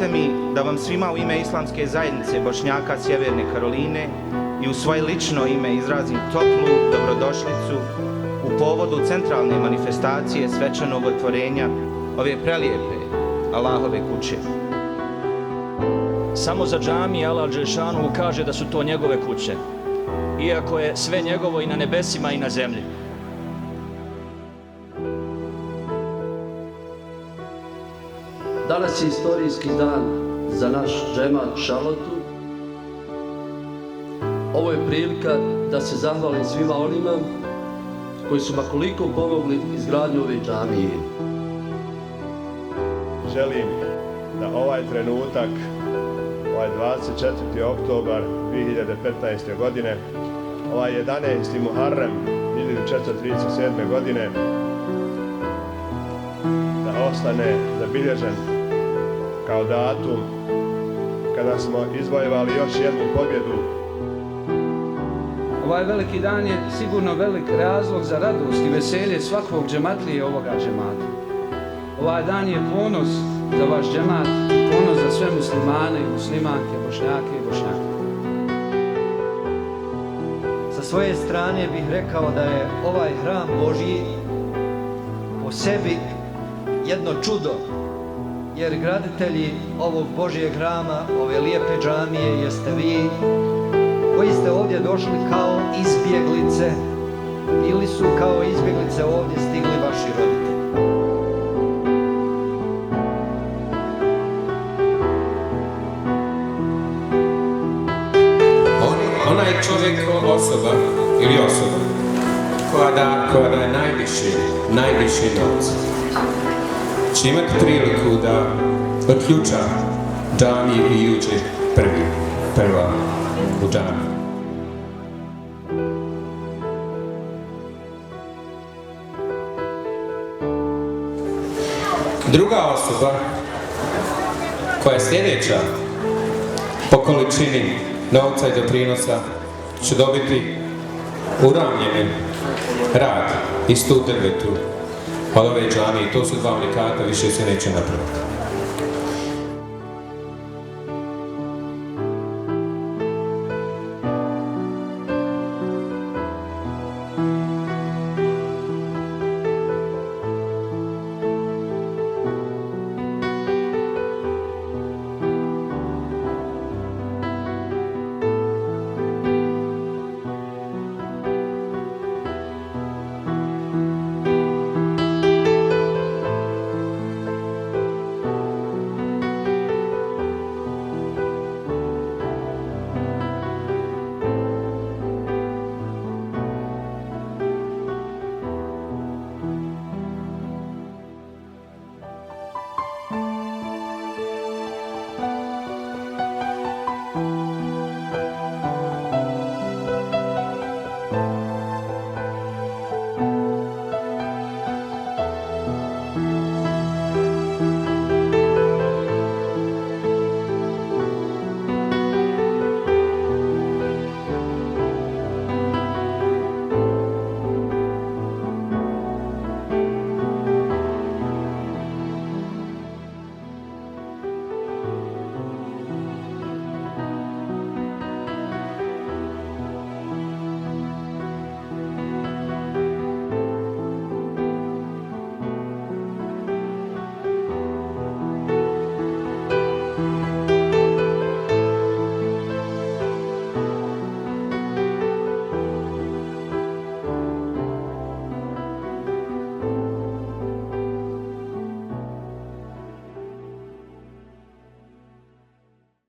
Dozvolite mi da vam svima u ime Islamske zajednice Bošnjaka Sjeverne Karoline i u svoje lično ime izrazim toplu dobrodošlicu u povodu centralne manifestacije svečanog otvorenja ove prelijepe Allahove kuće. Samo za džamije Allah Đelešanu kaže da su to njegove kuće, iako je sve njegovo i na nebesima i na zemlji. Danas je istorijski dan za naš džemat Šarlotu. Ovo je prilika da se zahvalim svima onima koji su makoliko pomogli izgradnju ove džamije. Želim da ovaj trenutak, ovaj 24. oktobar 2015. godine, ovaj 11. Muharrem 1437. godine, da ostane zabilježen kao datum kada smo izvojevali još jednu pobjedu. Ovaj veliki dan je sigurno velik razlog za radost i veselje svakog džematlije ovoga džemata. Ovaj dan je ponos za vaš džemat i ponos za sve muslimane i muslimanke, bošnjake i bošnjake. Sa svoje strane bih rekao da je ovaj hram Božji po sebi jedno čudo, jer graditelji ovog Božjeg hrama, ove lijepe džamije, jeste vi koji ste ovdje došli kao izbjeglice ili su kao izbjeglice ovdje stigli vaši roditelji. Onaj čovjek, osoba ili osoba koja daje najviše novca će imati priliku da otključa džamiju i uđe prva u džamiju. Druga osoba koja je sljedeća po količini novca i doprinosa će dobiti uravnjeni rad iz tu drvetu od ove džamije. To su 2 unikata, više se neće napraviti.